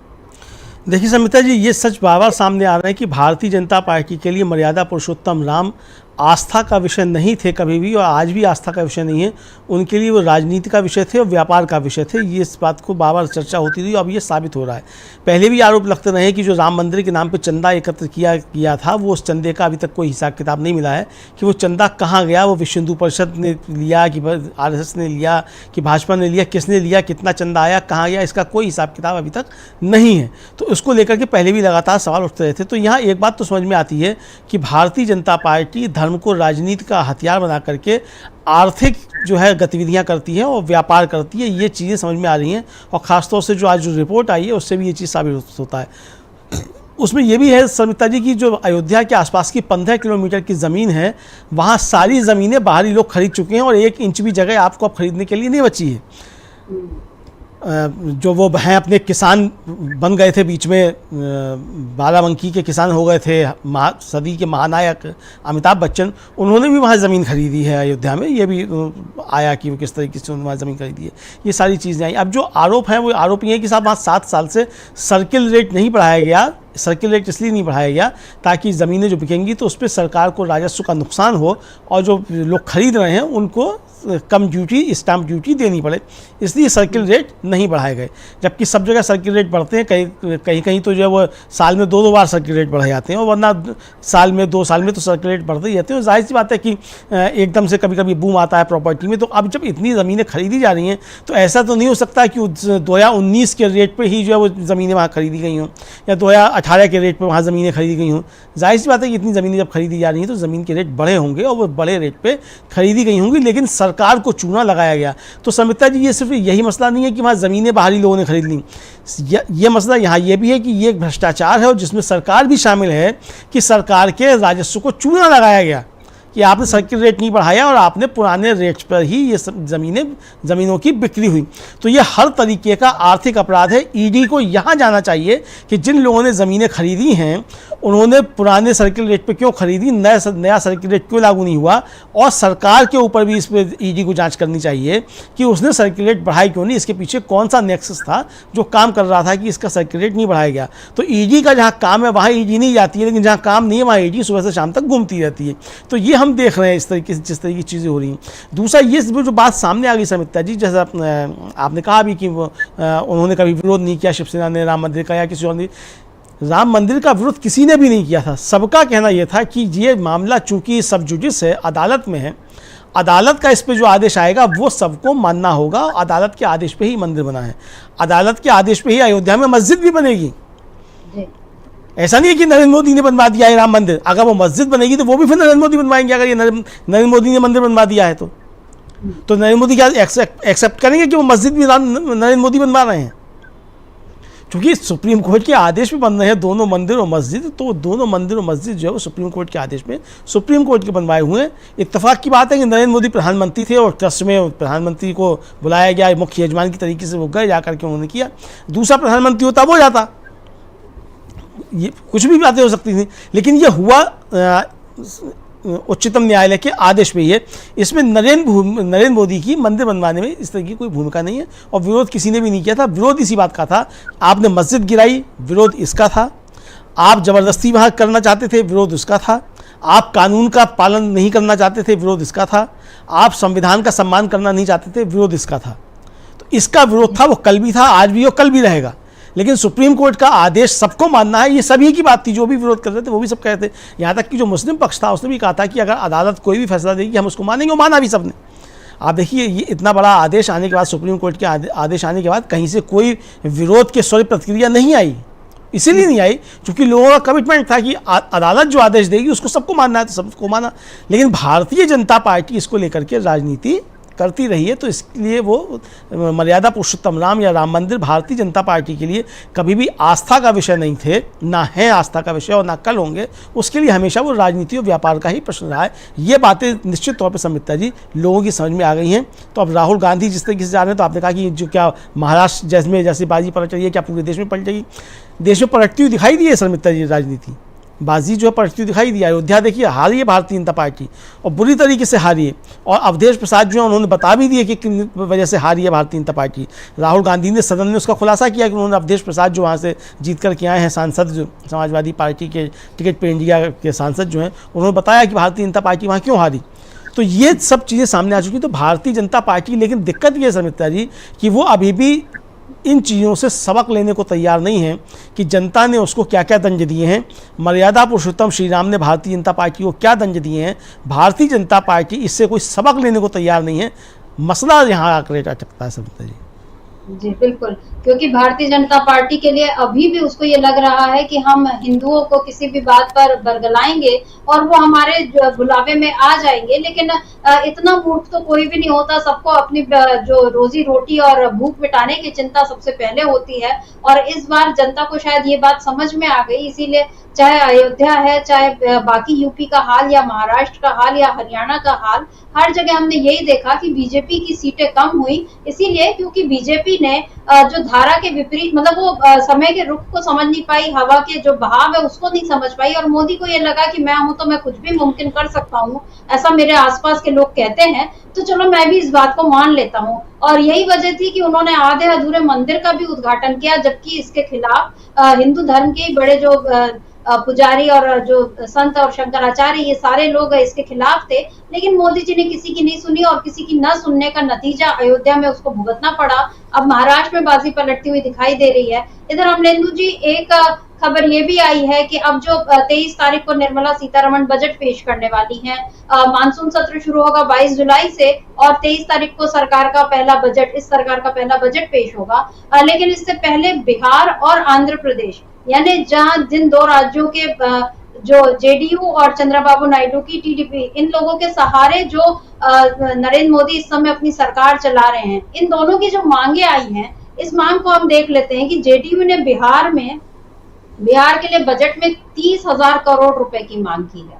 देखिए समिता जी, ये सच बार बार सामने आ रहा है कि भारतीय जनता पार्टी के लिए मर्यादा पुरुषोत्तम राम आस्था का विषय नहीं थे कभी भी, और आज भी आस्था का विषय नहीं है। उनके लिए वो राजनीति का विषय थे और व्यापार का विषय थे। ये इस बात को बार बार चर्चा होती रही, अब ये साबित हो रहा है। पहले भी आरोप लगते रहे कि जो राम मंदिर के नाम पे चंदा एकत्र किया था, वो उस चंदे का अभी तक कोई हिसाब किताब नहीं मिला है कि वो चंदा कहाँ गया, वो विश्व हिंदू परिषद ने लिया कि RSS ने लिया कि भाजपा ने लिया, किसने लिया, कितना चंदा आया, कहाँ गया, इसका कोई हिसाब किताब अभी तक नहीं है। तो उसको लेकर के पहले भी लगातार सवाल उठते रहे थे। तो यहाँ एक बात तो समझ में आती है कि भारतीय जनता पार्टी धर्म को राजनीति का हथियार बना करके आर्थिक जो है गतिविधियां करती है और व्यापार करती है। ये चीज़ें समझ में आ रही हैं, और ख़ासतौर से जो आज जो रिपोर्ट आई है उससे भी ये चीज़ साबित होता है। उसमें ये भी है समिता जी की जो अयोध्या के आसपास की 15 किलोमीटर की ज़मीन है, वहाँ सारी ज़मीनें बाहरी लोग खरीद चुके हैं और 1 इंच भी जगह आपको अब खरीदने के लिए नहीं बची है। जो वो हैं अपने किसान बन गए थे, बीच में बाराबंकी के किसान हो गए थे, सदी के महानायक अमिताभ बच्चन, उन्होंने भी वहाँ ज़मीन खरीदी है अयोध्या में। ये भी आया कि वो किस तरीके से उन्होंने वहाँ ज़मीन खरीदी है। ये सारी चीज़ें आई। अब जो आरोप हैं वो आरोप ये है कि साहब वहाँ 7 साल से सर्किल रेट नहीं बढ़ाया गया। सर्किल रेट इसलिए नहीं बढ़ाया गया ताकि ज़मीनें जो बिकेंगी तो उस पर सरकार को राजस्व का नुकसान हो और जो लोग खरीद रहे हैं उनको कम ड्यूटी, स्टैम्प ड्यूटी देनी पड़े, इसलिए सर्किल रेट नहीं बढ़ाए गए। जबकि सब जगह सर्किल रेट बढ़ते हैं, कहीं तो जो है वो साल में 2 बार सर्किल रेट बढ़ाए जाते हैं, और वरना 2 साल में तो सर्किल रेट बढ़ते ही रहते हैं। जाहिर सी बात है कि एकदम से कभी कभी बूम आता है प्रॉपर्टी में। तो अब जब इतनी ज़मीनें खरीदी जा रही हैं तो ऐसा तो नहीं हो सकता कि 2019 के रेट पर ही जो है वो ज़मीनें वहाँ खरीदी गई हों या 2018 के रेट पर वहाँ ज़मीनें खरीदी गई हों। जाहिर सी बात है कि इतनी ज़मीनें जब खरीदी जा रही हैं तो ज़मीन के रेट बढ़े होंगे और वो बड़े रेट पे खरीदी गई होंगी, लेकिन सरकार को चूना लगाया गया। तो समिता जी, ये सिर्फ यही मसला नहीं है कि वहाँ ज़मीनें बाहरी लोगों ने खरीद ली। ये मसला यहाँ ये भी है कि ये एक भ्रष्टाचार है और जिसमें सरकार भी शामिल है कि सरकार के राजस्व को चूना लगाया गया कि आपने सर्किल रेट नहीं बढ़ाया और आपने पुराने रेट पर ही ये ज़मीनों की बिक्री हुई। तो ये हर तरीके का आर्थिक अपराध है। ईडी को यहाँ जाना चाहिए कि जिन लोगों ने ज़मीनें खरीदी हैं उन्होंने पुराने सर्किल रेट पे क्यों खरीदी, नया सर्किल रेट क्यों लागू नहीं हुआ, और सरकार के ऊपर भी इस पर ईडी को जांच करनी चाहिए कि उसने सर्किल रेट बढ़ाई क्यों नहीं, इसके पीछे कौन सा नेक्सस था जो काम कर रहा था कि इसका सर्किल रेट नहीं बढ़ाया गया। तो ईडी का जहाँ काम है वहाँ ईडी नहीं जाती है, लेकिन जहाँ काम नहीं है वहाँ ईडी सुबह से शाम तक घूमती रहती है। तो ये हम देख रहे हैं इस तरीके से जिस तरीके की चीज़ें हो रही हैं। दूसरा ये जो बात सामने आ गई समिता जी, जैसा आपने कहा भी कि उन्होंने कभी विरोध नहीं किया शिवसेना ने राम मंदिर का या किसी और ने। राम मंदिर का विरोध किसी ने भी नहीं किया था। सबका कहना यह था कि ये मामला चूंकि सब जुडिस है, अदालत में है, अदालत का इस पे जो आदेश आएगा वो सबको मानना होगा। अदालत के आदेश पे ही मंदिर बना है, अदालत के आदेश पे ही अयोध्या में मस्जिद भी बनेगी। ऐसा नहीं है कि नरेंद्र मोदी ने बनवा दिया है राम मंदिर। अगर वो मस्जिद बनेगी तो वो भी फिर नरेंद्र मोदी बनवाएंगे। अगर ये नरेंद्र मोदी ने मंदिर बनवा दिया है तो नरेंद्र मोदी क्या एक्सेप्ट करेंगे कि वो मस्जिद भी नरेंद्र मोदी बनवा रहे हैं? क्योंकि सुप्रीम कोर्ट के आदेश पे बन रहे हैं दोनों मंदिर और मस्जिद, तो दोनों मंदिर और मस्जिद जो है वो सुप्रीम कोर्ट के आदेश पे सुप्रीम कोर्ट के बनवाए हुए हैं। इत्तेफाक की बात है कि नरेंद्र मोदी प्रधानमंत्री थे और ट्रस्ट में प्रधानमंत्री को बुलाया गया, मुख्य यजमान की तरीके से वो गए, जाकर के उन्होंने किया। दूसरा प्रधानमंत्री होता वो जाता, ये कुछ भी बातें हो सकती थी, लेकिन ये हुआ उच्चतम न्यायालय के आदेश पे ही है। इसमें नरेंद्र मोदी की मंदिर बनवाने में इस तरह की कोई भूमिका नहीं है और विरोध किसी ने भी नहीं किया था। विरोध इसी बात का था, आपने मस्जिद गिराई, विरोध इसका था। आप ज़बरदस्ती वहाँ करना चाहते थे, विरोध उसका था। आप कानून का पालन नहीं करना चाहते थे, विरोध इसका था। आप संविधान का सम्मान करना नहीं चाहते थे, विरोध इसका था। तो इसका विरोध था, वो कल भी था, आज भी और कल भी रहेगा। लेकिन सुप्रीम कोर्ट का आदेश सबको मानना है, ये सभी की बात थी। जो भी विरोध कर रहे थे वो भी सब कह रहे थे। यहाँ तक कि जो मुस्लिम पक्ष था उसने भी कहा था कि अगर अदालत कोई भी फैसला देगी हम उसको मानेंगे, और माना भी सबने। आप देखिए ये इतना बड़ा आदेश आने के बाद, सुप्रीम कोर्ट के आदेश आने के बाद कहीं से कोई विरोध के स्वरूप प्रतिक्रिया नहीं आई। इसीलिए नहीं आई क्योंकि लोगों का कमिटमेंट था कि अदालत जो आदेश देगी उसको सबको मानना है, तो सबको माना। लेकिन भारतीय जनता पार्टी इसको लेकर के राजनीति करती रही है, तो इसलिए वो मर्यादा पुरुषोत्तम राम या राम मंदिर भारतीय जनता पार्टी के लिए कभी भी आस्था का विषय नहीं थे, ना है आस्था का विषय और ना कल होंगे। उसके लिए हमेशा वो राजनीति और व्यापार का ही प्रश्न रहा है। ये बातें निश्चित तौर पर संबिता जी लोगों की समझ में आ गई हैं। तो अब राहुल गांधी जिस तरीके से जा रहे हैं, तो आपने कहा कि जो क्या महाराष्ट्र में जैसी बाजी पलट रही है, क्या पूरे देश में पलटेगी? देश में पलटती हुई दिखाई दी है संबिता जी, राजनीति बाजी जो है पलटती हुई दिखाई दी। अयोध्या देखिए हारी है भारतीय जनता पार्टी, और बुरी तरीके से हारी है। और अवधेश प्रसाद जो है उन्होंने बता भी दिए कि किन वजह से हारी है भारतीय जनता पार्टी। राहुल गांधी ने सदन में उसका खुलासा किया कि उन्होंने अवधेश प्रसाद जो वहाँ से जीत कर के आए हैं, सांसद जो समाजवादी पार्टी के टिकट पर इंडिया के सांसद जो हैं, उन्होंने बताया कि भारतीय जनता पार्टी वहाँ क्यों हारी। तो ये सब चीज़ें सामने आ चुकी। तो भारतीय जनता पार्टी, लेकिन दिक्कत ये है संबिता जी कि वो अभी भी इन चीज़ों से सबक लेने को तैयार नहीं है कि जनता ने उसको क्या क्या दंड दिए हैं। मर्यादा पुरुषोत्तम श्री राम ने भारतीय जनता पार्टी को क्या दंड दिए हैं, भारतीय जनता पार्टी इससे कोई सबक लेने को तैयार नहीं है। मसला यहाँ आकर अटकता है संबिता जी। जी बिल्कुल, क्योंकि भारतीय जनता पार्टी के लिए अभी भी उसको ये लग रहा है कि हम हिंदुओं को किसी भी बात पर बरगलाएंगे और वो हमारे बुलावे में आ जाएंगे। लेकिन इतना मूर्ख तो कोई भी नहीं होता। सबको अपनी जो रोजी रोटी और भूख मिटाने की चिंता सबसे पहले होती है। और इस बार जनता को शायद ये बात समझ में आ गई, इसीलिए चाहे अयोध्या है, चाहे बाकी यूपी का हाल या महाराष्ट्र का हाल या हरियाणा का हाल, हर जगह हमने यही देखा कि बीजेपी की सीटें कम हुई। इसीलिए क्योंकि बीजेपी ने जो धारा के विपरीत, मतलब वो समय के रुख को समझ नहीं पाई, हवा के जो बहाव है उसको नहीं समझ पाई। और मोदी को ये लगा कि मैं हूं तो मैं कुछ भी मुमकिन कर सकता हूं, ऐसा मेरे आसपास के लोग कहते हैं, तो चलो मैं भी इस बात को मान लेता हूं। और यही वजह थी कि उन्होंने आधे अधूरे मंदिर का भी उद्घाटन किया, जबकि इसके खिलाफ हिंदू धर्म के बड़े जो पुजारी और जो संत और शंकराचार्य, ये सारे लोग इसके खिलाफ थे। लेकिन मोदी जी ने किसी की नहीं सुनी, और किसी की न सुनने का नतीजा अयोध्या में उसको भुगतना पड़ा। अब महाराष्ट्र में बाजी पलटती हुई दिखाई दे रही है। इधर अमलेंदु जी, एक खबर ये भी आई है कि अब जो 23 तारीख को निर्मला सीतारमण बजट पेश करने वाली हैं, मानसून सत्र शुरू होगा 22 जुलाई से, और 23 तारीख को सरकार का पहला बजट, इस सरकार का पहला बजट पेश होगा। लेकिन इससे पहले बिहार और आंध्र प्रदेश, यानी जहां जिन दो राज्यों के जो जेडीयू और चंद्रबाबू नायडू की टीडीपी, इन लोगों के सहारे जो नरेंद्र मोदी इस समय अपनी सरकार चला रहे हैं, इन दोनों की जो मांगे आई हैं, इस मांग को हम देख लेते हैं कि जेडीयू ने बिहार के लिए बजट में 30,000 करोड़ रुपए की मांग की है।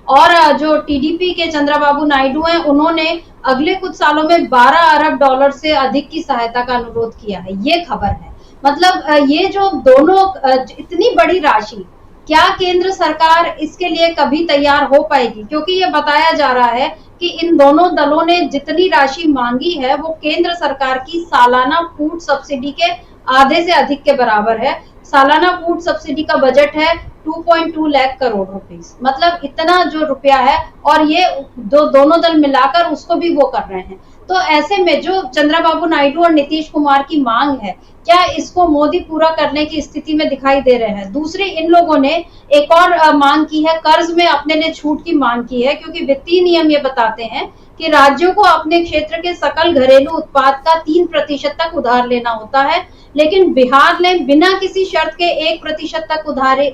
और जो टीडीपी के चंद्रबाबू नायडू हैं, उन्होंने अगले कुछ सालों में 12 अरब डॉलर से अधिक की सहायता का अनुरोध किया है। ये खबर है। मतलब ये जो दोनों इतनी बड़ी राशि, क्या केंद्र सरकार इसके लिए कभी तैयार हो पाएगी? क्योंकि ये बताया जा रहा है कि इन दोनों दलों ने जितनी राशि मांगी है वो केंद्र सरकार की सालाना फूड सब्सिडी के आधे से अधिक के बराबर है। सालाना फूड सब्सिडी का बजट है 2.2 लाख करोड़ रुपीस, मतलब इतना जो रुपया है, और ये दोनों दल मिलाकर उसको भी वो कर रहे हैं। तो ऐसे में जो चंद्रबाबू नायडू और नीतीश कुमार की मांग है, क्या इसको मोदी पूरा करने की स्थिति में दिखाई दे रहे हैं? दूसरी, इन लोगों ने एक और मांग की है, कर्ज में अपने लिए छूट की मांग की है, क्योंकि वित्तीय नियम ये बताते हैं कि राज्यों को अपने क्षेत्र के सकल घरेलू उत्पाद का 3% तक उधार लेना होता है। लेकिन बिहार ने बिना किसी शर्त के 1% तक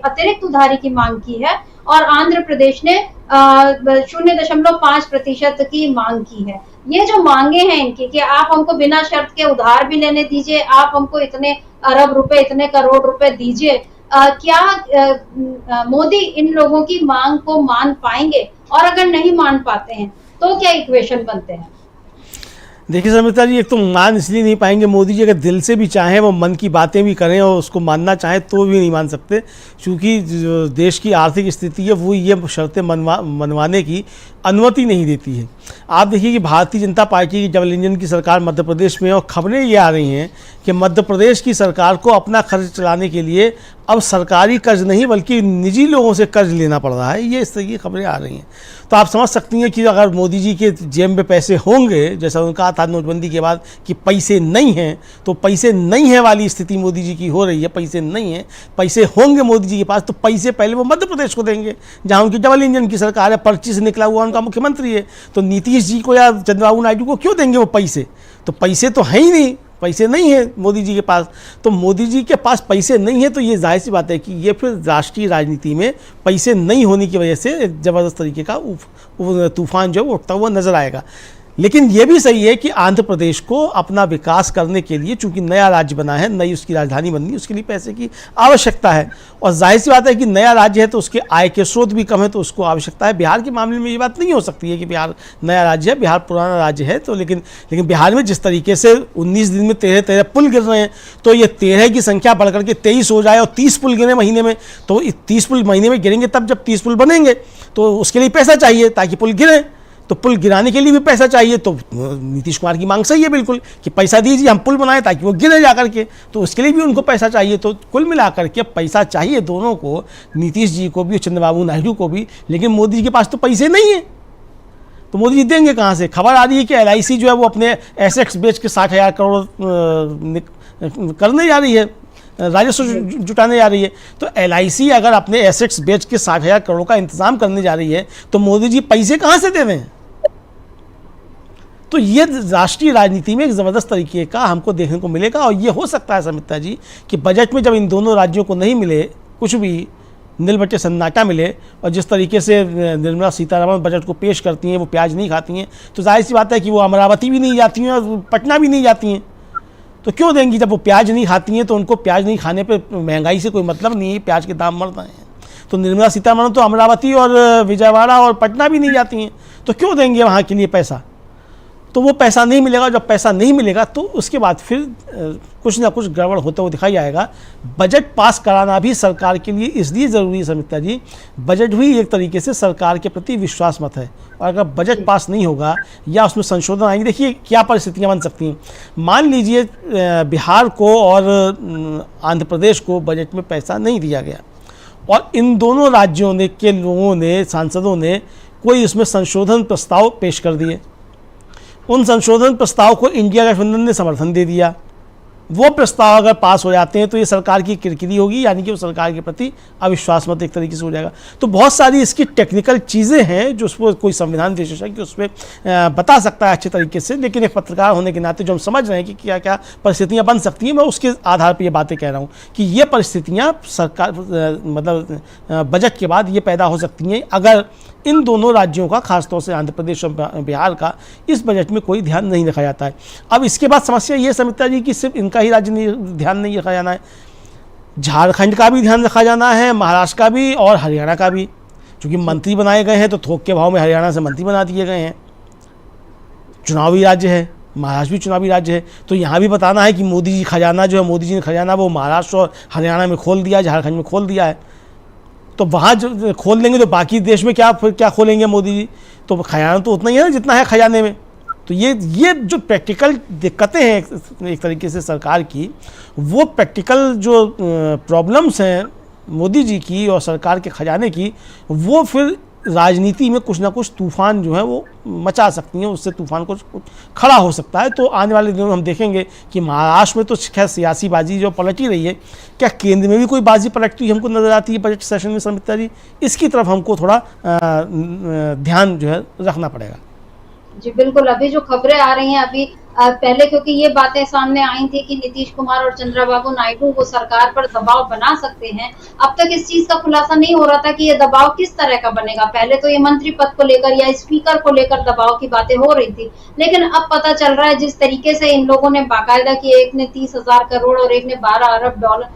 अतिरिक्त उधारी की मांग की है, और आंध्र प्रदेश ने 0.5% की मांग की है। ये जो मांगे हैं इनकी कि आप हमको बिना शर्त के उधार भी लेने दीजिए, आप हमको इतने अरब रुपए, इतने करोड़ रुपए दीजिए, क्या मोदी इन लोगों की मांग को मान पाएंगे? और अगर नहीं मान पाते हैं तो क्या इक्वेशन बनते हैं? देखिए संबिता जी, एक तो मान इसलिए नहीं पाएंगे, मोदी जी अगर दिल से भी चाहें, वो मन की बातें भी करें और उसको मानना चाहें तो भी नहीं मान सकते, क्योंकि जो देश की आर्थिक स्थिति है वो ये शर्तें मनवाने की अनुमति नहीं देती है। आप देखिए कि भारतीय जनता पार्टी की डबल इंजन की सरकार मध्य प्रदेश में, और खबरें ये आ रही हैं कि मध्य प्रदेश की सरकार को अपना खर्च चलाने के लिए अब सरकारी कर्ज नहीं बल्कि निजी लोगों से कर्ज लेना पड़ रहा है। ये इस तरह की खबरें आ रही हैं। तो आप समझ सकती हैं कि अगर मोदी जी के जेब में पैसे होंगे, जैसा उन्होंने कहा था नोटबंदी के बाद कि पैसे नहीं हैं, तो पैसे नहीं है वाली स्थिति मोदी जी की हो रही है। पैसे नहीं है, पैसे होंगे मोदी जी के पास तो पैसे पहले वो मध्य प्रदेश को देंगे, जहाँ उनकी डबल इंजन की सरकार है, पर्ची से निकला हुआ उनका मुख्यमंत्री है। तो नीतीश जी को या चंद्रबाबू नायडू को क्यों देंगे वो पैसे? तो पैसे तो हैं ही नहीं, पैसे नहीं है मोदी जी के पास। तो मोदी जी के पास पैसे नहीं है तो ये जाहिर सी बात है कि ये फिर राष्ट्रीय राजनीति में पैसे नहीं होने की वजह से एक ज़बरदस्त तरीके का तूफान जो है वो उठता हुआ नजर आएगा। लेकिन ये भी सही है कि आंध्र प्रदेश को अपना विकास करने के लिए, चूंकि नया राज्य बना है, नई उसकी राजधानी बननी है, उसके लिए पैसे की आवश्यकता है। और जाहिर सी बात है कि नया राज्य है तो उसके आय के स्रोत भी कम है, तो उसको आवश्यकता है। बिहार के मामले में ये बात नहीं हो सकती है कि बिहार नया राज्य है, बिहार पुराना राज्य है। तो लेकिन बिहार में जिस तरीके से 19 दिन में 13 पुल गिर रहे हैं, तो ये 13 की संख्या बढ़ करके 23 हो जाए और 30 पुल गिरे महीने में, तो 30 पुल महीने में गिरेंगे तब जब 30 पुल बनेंगे, तो उसके लिए पैसा चाहिए ताकि पुल गिरें। तो पुल गिराने के लिए भी पैसा चाहिए। तो नीतीश कुमार की मांग सही है बिल्कुल कि पैसा दीजिए, हम पुल बनाएं ताकि वो गिरे जा करके, तो उसके लिए भी उनको पैसा चाहिए। तो कुल मिलाकर के पैसा चाहिए दोनों को, नीतीश जी को भी, चंद्रबाबू नायडू को भी। लेकिन मोदी जी के पास तो पैसे नहीं है, तो मोदी जी देंगे कहाँ से? खबर आ रही है कि LIC जो है वो अपने एसेट्स बेच के 60,000 करोड़ करने जा रही है, राजस्व जुटाने जा रही है। तो LIC अगर अपने एसेट्स बेच के 60,000 करोड़ का इंतजाम करने जा रही है तो मोदी जी पैसे कहाँ से दे रहे हैं? तो ये राष्ट्रीय राजनीति में एक ज़बरदस्त तरीके का हमको देखने को मिलेगा। और ये हो सकता है समिता जी कि बजट में जब इन दोनों राज्यों को नहीं मिले कुछ भी, नीलबट्टे सन्नाटा मिले, और जिस तरीके से निर्मला सीतारमण बजट को पेश करती हैं, वो प्याज नहीं खाती हैं, तो जाहिर सी बात है कि वो अमरावती भी नहीं जाती हैं और पटना भी नहीं जाती हैं। तो क्यों देंगी? जब वो प्याज नहीं खाती हैं तो उनको प्याज नहीं खाने पे महंगाई से कोई मतलब नहीं है, प्याज के दाम बढ़ रहे हैं। तो निर्मला सीतारमण तो अमरावती और विजयवाड़ा और पटना भी नहीं जाती हैं, तो क्यों देंगे वहाँ के लिए पैसा? तो वो पैसा नहीं मिलेगा। जब पैसा नहीं मिलेगा तो उसके बाद फिर कुछ ना कुछ गड़बड़ होता हुआ दिखाई आएगा। बजट पास कराना भी सरकार के लिए इसलिए ज़रूरी है समिता जी, बजट भी एक तरीके से सरकार के प्रति विश्वास मत है। और अगर बजट पास नहीं होगा या उसमें संशोधन आएंगे, देखिए क्या परिस्थितियाँ बन सकती हैं। मान लीजिए बिहार को और आंध्र प्रदेश को बजट में पैसा नहीं दिया गया और इन दोनों राज्यों ने के लोगों ने, सांसदों ने कोई उसमें संशोधन प्रस्ताव पेश कर दिए। उन संशोधन प्रस्ताव को इंडिया गठबंधन ने समर्थन दे दिया। वो प्रस्ताव अगर पास हो जाते हैं तो ये सरकार की किरकिरी होगी, यानी कि वो सरकार के प्रति अविश्वास मत एक तरीके से हो जाएगा। तो बहुत सारी इसकी टेक्निकल चीज़ें हैं जो उसको कोई संविधान विशेषज्ञ उस पर बता सकता है अच्छे तरीके से। लेकिन एक पत्रकार होने के नाते जो हम समझ रहे हैं कि क्या क्या परिस्थितियाँ बन सकती हैं, मैं उसके आधार पर ये बातें कह रहा हूँ कि ये परिस्थितियाँ सरकार मतलब बजट के बाद ये पैदा हो सकती हैं अगर इन दोनों राज्यों का, खासतौर से आंध्र प्रदेश और बिहार का, इस बजट में कोई ध्यान नहीं रखा जाता है। अब इसके बाद समस्या ये समिता जी कि सिर्फ इनका ही राज्य ध्यान नहीं रखा जाना है, झारखंड का भी ध्यान रखा जाना है, महाराष्ट्र का भी और हरियाणा का भी। क्योंकि मंत्री बनाए गए हैं तो थोक के भाव में हरियाणा से मंत्री बना दिए गए हैं। चुनावी राज्य है, महाराष्ट्र भी चुनावी राज्य है, तो यहाँ भी बताना है कि मोदी जी खजाना जो है, मोदी जी ने खजाना वो महाराष्ट्र और हरियाणा में खोल दिया, झारखंड में खोल दिया है। तो वहाँ जो खोल देंगे तो बाकी देश में क्या खोलेंगे मोदी जी? तो खजाना तो उतना ही है ना जितना है खजाने में। तो ये जो प्रैक्टिकल दिक्कतें हैं एक तरीके से सरकार की, वो प्रैक्टिकल जो प्रॉब्लम्स हैं मोदी जी की और सरकार के खजाने की, वो फिर राजनीति में कुछ ना कुछ तूफान जो है वो मचा सकती हैं, उससे तूफान को खड़ा हो सकता है। तो आने वाले दिनों में हम देखेंगे कि महाराष्ट्र में तो खैर सियासी बाजी जो पलटी रही है, क्या केंद्र में भी कोई बाजी पलटती हुई हमको नजर आती है बजट सेशन में समिता जी? इसकी तरफ हमको थोड़ा ध्यान जो है रखना पड़ेगा। जी बिल्कुल, अभी जो खबरें आ रही हैं अभी पहले, क्योंकि ये बातें सामने आई थी कि नीतीश कुमार और चंद्रबाबू नायडू वो सरकार पर दबाव बना सकते हैं, अब तक इस चीज का खुलासा नहीं हो रहा था कि ये दबाव किस तरह का बनेगा। पहले तो ये मंत्री पद को लेकर या स्पीकर को लेकर दबाव की बातें हो रही थी, लेकिन अब पता चल रहा है जिस तरीके से इन लोगों ने बाकायदा कि एक ने 30,000 करोड़ और एक ने 12 अरब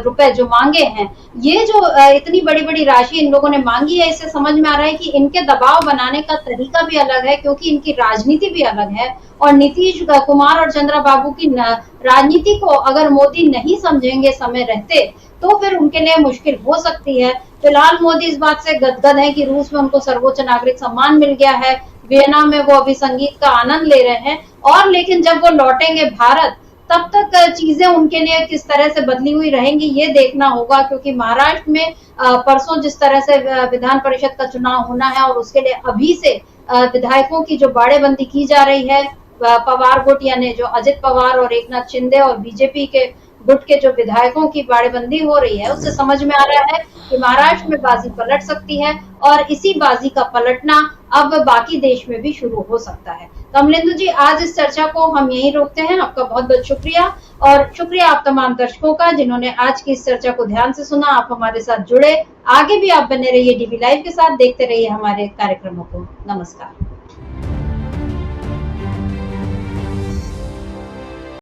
रुपए जो मांगे हैं, ये जो इतनी बड़ी बड़ी राशि इन लोगों ने मांगी है, इससे समझ में आ रहा है कि इनके दबाव बनाने का तरीका भी अलग है, क्योंकि इनकी राजनीति भी अलग है। और नीतीश कुमार और चंद्रबाबू की राजनीति को अगर मोदी नहीं समझेंगे समय रहते तो फिर उनके लिए मुश्किल हो सकती है। फिलहाल मोदी इस बात से गदगद है कि रूस में उनको सर्वोच्च नागरिक सम्मान मिल गया है, वियना में वो अभी संगीत का आनंद ले रहे हैं, और लेकिन जब वो लौटेंगे भारत तब तक चीजें उनके लिए किस तरह से बदली हुई रहेंगी ये देखना होगा। क्योंकि महाराष्ट्र में परसों जिस तरह से विधान परिषद का चुनाव होना है और उसके लिए अभी से विधायकों की जो बाड़ेबंदी की जा रही है, पवार गुट यानी जो अजित पवार और एकनाथ शिंदे और बीजेपी के गुट के जो विधायकों की बाड़ेबंदी हो रही है, उससे समझ में आ रहा है कि महाराष्ट्र में बाजी पलट सकती है। और इसी बाजी का पलटना अब बाकी देश में भी शुरू हो सकता है। कमलेंदु जी, आज इस चर्चा को हम यहीं रोकते हैं। आपका बहुत बहुत शुक्रिया, और शुक्रिया आप तमाम दर्शकों का जिन्होंने आज की इस चर्चा को ध्यान से सुना। आप हमारे साथ जुड़े, आगे भी आप बने रहिए डीवी लाइव के साथ, देखते रहिए हमारे कार्यक्रमों को। नमस्कार।